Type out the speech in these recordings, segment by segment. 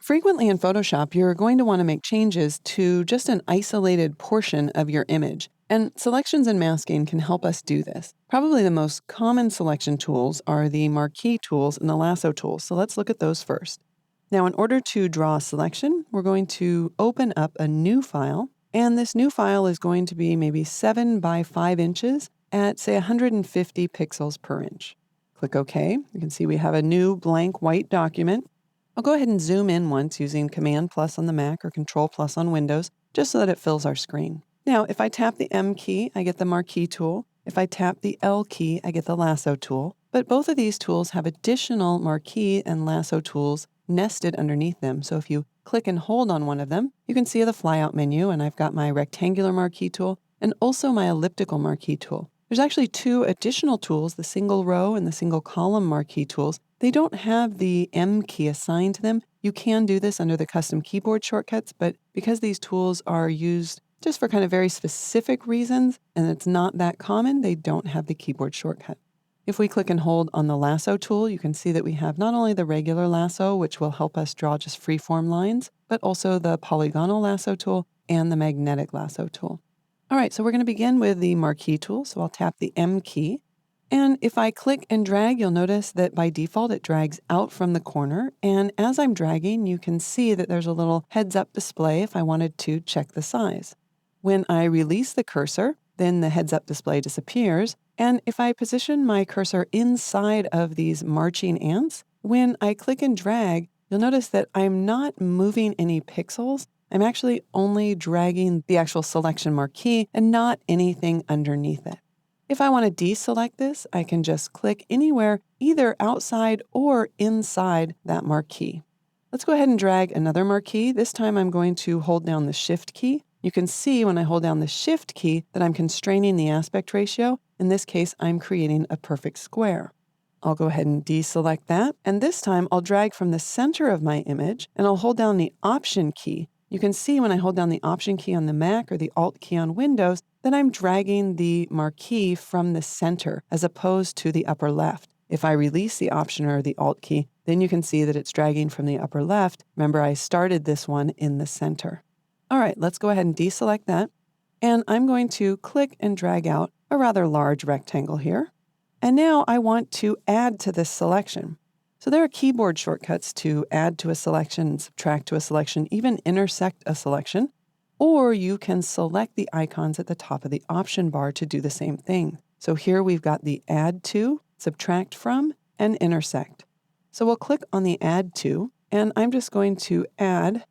Frequently in Photoshop, you're going to want to make changes to just an isolated portion of your image. And selections and masking can help us do this. Probably the most common selection tools are the Marquee tools and the Lasso tools. So let's look at those first. Now, in order to draw a selection, we're going to open up a new file. And this new file is going to be maybe 7 by 5 inches at, say, 150 pixels per inch. Click OK. You can see we have a new blank white document. I'll go ahead and zoom in once using Command+ on the Mac or Control+ on Windows, just so that it fills our screen. Now, if I tap the M key, I get the Marquee tool. If I tap the L key, I get the Lasso tool. But both of these tools have additional Marquee and Lasso tools nested underneath them. So if you click and hold on one of them, you can see the flyout menu, and I've got my rectangular Marquee tool and also my elliptical Marquee tool. There's actually 2 additional tools, the single row and the single column Marquee tools. They don't have the M key assigned to them. You can do this under the custom keyboard shortcuts, but because these tools are used just for kind of very specific reasons, and it's not that common, they don't have the keyboard shortcut. If we click and hold on the Lasso tool, you can see that we have not only the regular lasso, which will help us draw just freeform lines, but also the polygonal lasso tool and the magnetic lasso tool. All right, so we're going to begin with the Marquee tool. So I'll tap the M key. And if I click and drag, you'll notice that by default, it drags out from the corner. And as I'm dragging, you can see that there's a little heads-up display if I wanted to check the size. When I release the cursor, then the heads-up display disappears. And if I position my cursor inside of these marching ants, when I click and drag, you'll notice that I'm not moving any pixels. I'm actually only dragging the actual selection marquee and not anything underneath it. If I want to deselect this, I can just click anywhere, either outside or inside that marquee. Let's go ahead and drag another marquee. This time I'm going to hold down the Shift key. You can see when I hold down the Shift key that I'm constraining the aspect ratio. In this case, I'm creating a perfect square. I'll go ahead and deselect that. And this time I'll drag from the center of my image and I'll hold down the Option key. You can see when I hold down the Option key on the Mac or the Alt key on Windows that I'm dragging the marquee from the center as opposed to the upper left. If I release the Option or the Alt key, then you can see that it's dragging from the upper left. Remember, I started this one in the center. All right, let's go ahead and deselect that. And I'm going to click and drag out a rather large rectangle here. And now I want to add to this selection. So there are keyboard shortcuts to add to a selection, subtract to a selection, even intersect a selection. Or you can select the icons at the top of the option bar to do the same thing. So here we've got the Add To, Subtract From, and Intersect. So we'll click on the Add To, and I'm just going to add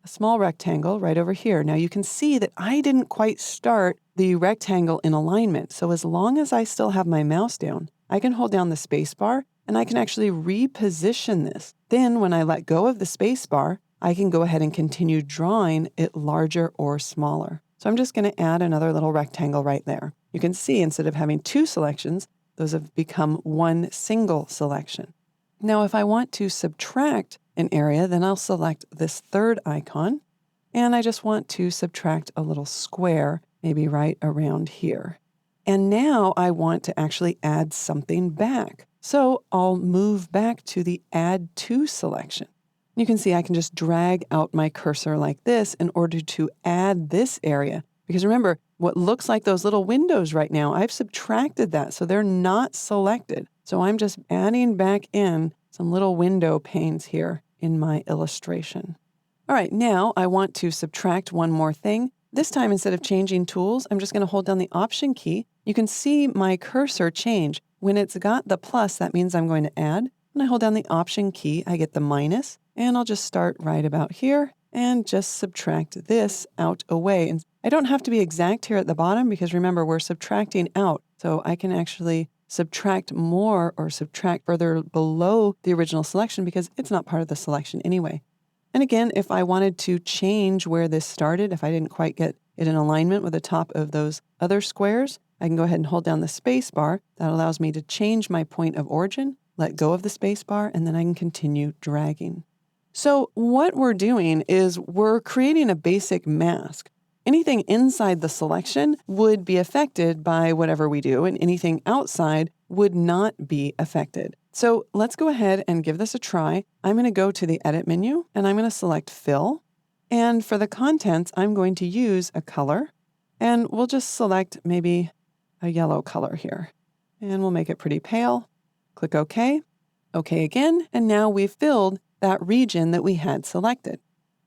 a small rectangle right over here. Now you can see that I didn't quite start the rectangle in alignment. So as long as I still have my mouse down, I can hold down the space bar and I can actually reposition this. Then when I let go of the space bar, I can go ahead and continue drawing it larger or smaller. So I'm just going to add another little rectangle right there. You can see instead of having 2 selections, those have become one single selection. Now, if I want to subtract an area, then I'll select this third icon, and I just want to subtract a little square, maybe right around here. And now I want to actually add something back. So I'll move back to the Add To selection. You can see I can just drag out my cursor like this in order to add this area. Because remember, what looks like those little windows right now, I've subtracted that, so they're not selected. So I'm just adding back in some little window panes here in my illustration. All right, now I want to subtract one more thing. This time, instead of changing tools, I'm just going to hold down the Option key. You can see my cursor change. When it's got the plus, that means I'm going to add. When I hold down the Option key, I get the minus. And I'll just start right about here and just subtract this out away. And I don't have to be exact here at the bottom because remember, we're subtracting out. So I can actually subtract more or subtract further below the original selection because it's not part of the selection anyway. And again, if I wanted to change where this started, if I didn't quite get it in alignment with the top of those other squares, I can go ahead and hold down the space bar. That allows me to change my point of origin, let go of the space bar, and then I can continue dragging. So what we're doing is we're creating a basic mask. Anything inside the selection would be affected by whatever we do, and anything outside would not be affected. So let's go ahead and give this a try. I'm going to go to the Edit menu, and I'm going to select Fill. And for the contents, I'm going to use a color, and we'll just select maybe a yellow color here. And we'll make it pretty pale. Click OK. OK again, and now we've filled that region that we had selected.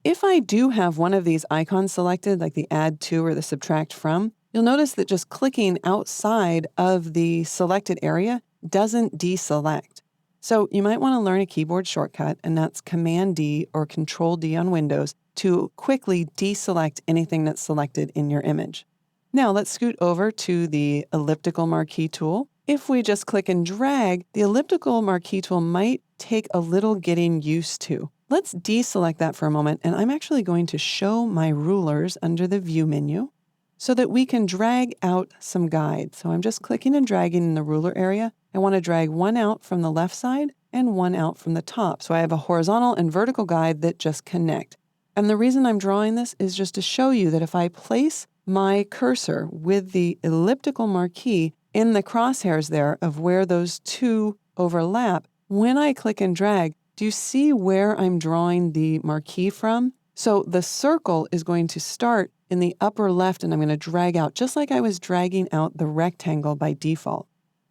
If I do have one of these icons selected, like the Add To or the Subtract From, you'll notice that just clicking outside of the selected area doesn't deselect. So you might want to learn a keyboard shortcut, and that's Command D or Control D on Windows to quickly deselect anything that's selected in your image. Now let's scoot over to the elliptical marquee tool. If we just click and drag, the elliptical marquee tool might take a little getting used to. Let's deselect that for a moment, and I'm actually going to show my rulers under the View menu so that we can drag out some guides. So I'm just clicking and dragging in the ruler area. I want to drag one out from the left side and one out from the top. So I have a horizontal and vertical guide that just connect. And the reason I'm drawing this is just to show you that if I place my cursor with the elliptical marquee in the crosshairs there of where those two overlap, when I click and drag, do you see where I'm drawing the marquee from? So the circle is going to start in the upper left, and I'm going to drag out just like I was dragging out the rectangle by default.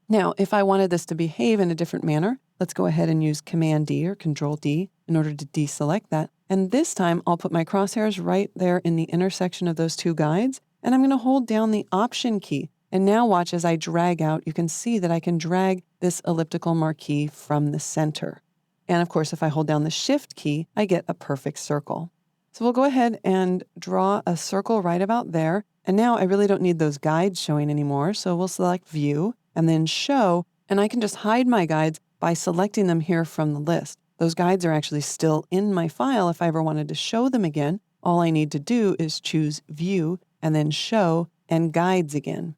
Now, if I wanted this to behave in a different manner, let's go ahead and use Command D or Control D in order to deselect that. And this time, I'll put my crosshairs right there in the intersection of those two guides, and I'm going to hold down the Option key. And now watch as I drag out, you can see that I can drag this elliptical marquee from the center. And of course, if I hold down the Shift key, I get a perfect circle. So we'll go ahead and draw a circle right about there. And now I really don't need those guides showing anymore. So we'll select View and then Show. And I can just hide my guides by selecting them here from the list. Those guides are actually still in my file. If I ever wanted to show them again, all I need to do is choose View and then Show and Guides again.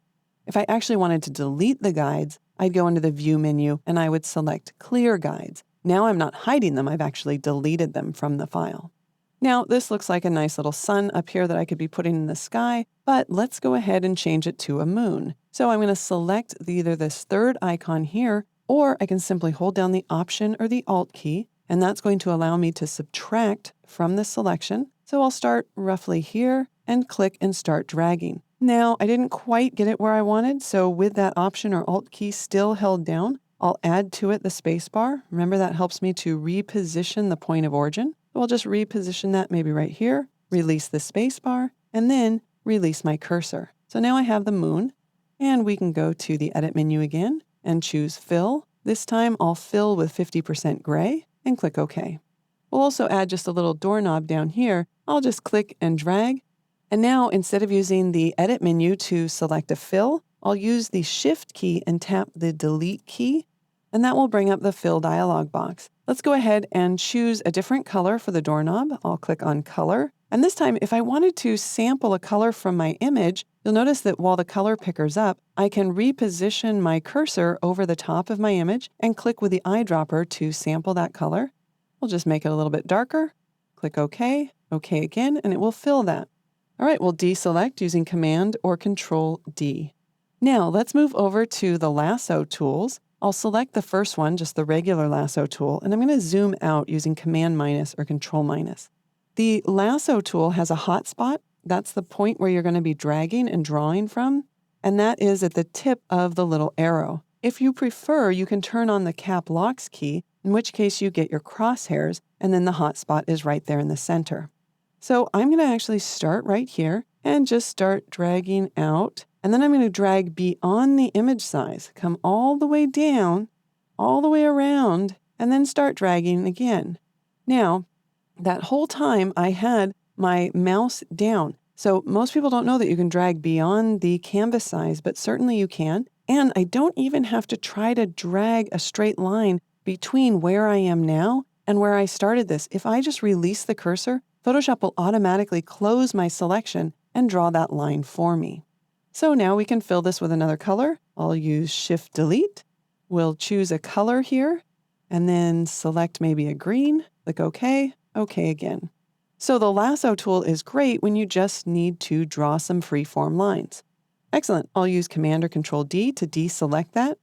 If I actually wanted to delete the guides, I'd go into the View menu and I would select Clear Guides. Now I'm not hiding them, I've actually deleted them from the file. Now this looks like a nice little sun up here that I could be putting in the sky, but let's go ahead and change it to a moon. So I'm going to select either this third icon here, or I can simply hold down the Option or the Alt key, and that's going to allow me to subtract from the selection. So I'll start roughly here and click and start dragging. Now I didn't quite get it where I wanted, so with that Option or Alt key still held down, I'll add to it the spacebar. Remember, that helps me to reposition the point of origin. So I'll just reposition that maybe right here, release the spacebar, and then release my cursor. So now I have the moon, and we can go to the Edit menu again and choose Fill. This time I'll fill with 50% gray and click OK. We'll also add just a little doorknob down here. I'll just click and drag. And now instead of using the Edit menu to select a fill, I'll use the Shift key and tap the Delete key, and that will bring up the Fill dialog box. Let's go ahead and choose a different color for the doorknob. I'll click on Color. And this time, if I wanted to sample a color from my image, you'll notice that while the color picker's up, I can reposition my cursor over the top of my image and click with the eyedropper to sample that color. We'll just make it a little bit darker. Click OK, OK again, and it will fill that. All right, we'll deselect using Command or Control D. Now let's move over to the Lasso tools. I'll select the first one, just the regular Lasso tool, and I'm going to zoom out using Command minus or Control minus. The Lasso tool has a hotspot. That's the point where you're going to be dragging and drawing from, and that is at the tip of the little arrow. If you prefer, you can turn on the Cap Locks key, in which case you get your crosshairs, and then the hotspot is right there in the center. So I'm going to actually start right here and just start dragging out. And then I'm going to drag beyond the image size, come all the way down, all the way around, and then start dragging again. Now, that whole time I had my mouse down. So most people don't know that you can drag beyond the canvas size, but certainly you can. And I don't even have to try to drag a straight line between where I am now and where I started this. If I just release the cursor, Photoshop will automatically close my selection and draw that line for me. So now we can fill this with another color. I'll use Shift Delete. We'll choose a color here and then select maybe a green, click OK, OK again. So the Lasso tool is great when you just need to draw some freeform lines. Excellent. I'll use Command or Control D to deselect that.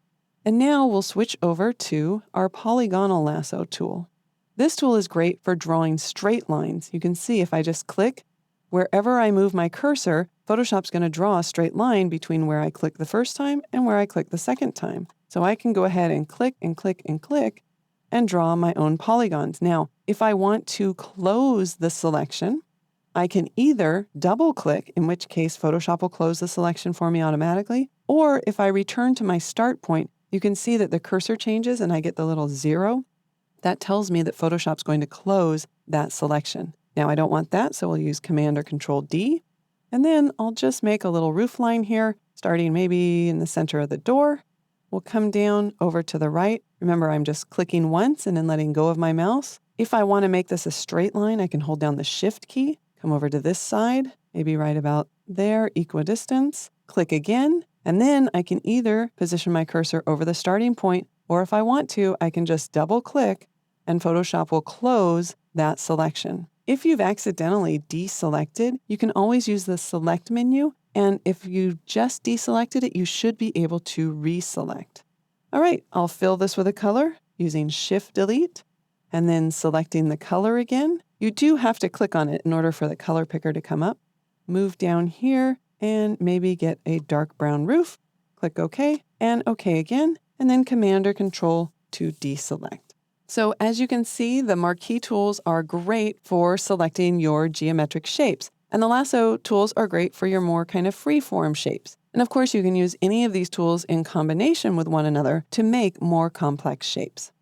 And now we'll switch over to our polygonal lasso tool. This tool is great for drawing straight lines. You can see if I just click, wherever I move my cursor, Photoshop's going to draw a straight line between where I click the first time and where I click the second time. So I can go ahead and click and click and click and draw my own polygons. Now, if I want to close the selection, I can either double click, in which case Photoshop will close the selection for me automatically, or if I return to my start point, you can see that the cursor changes and I get the little 0. That tells me that Photoshop's going to close that selection. Now I don't want that, so we'll use Command or Control D. And then I'll just make a little roof line here, starting maybe in the center of the door. We'll come down over to the right. Remember, I'm just clicking once and then letting go of my mouse. If I want to make this a straight line, I can hold down the Shift key, come over to this side, maybe right about there, equidistance, click again, and then I can either position my cursor over the starting point, or if I want to, I can just double click and Photoshop will close that selection. If you've accidentally deselected, you can always use the Select menu, and if you just deselected it, you should be able to reselect. All right, I'll fill this with a color using Shift-Delete, and then selecting the color again. You do have to click on it in order for the color picker to come up. Move down here and maybe get a dark brown roof. Click OK, and OK again, and then Command or Control to deselect. So as you can see, the Marquee tools are great for selecting your geometric shapes, and the Lasso tools are great for your more kind of free-form shapes. And of course, you can use any of these tools in combination with one another to make more complex shapes.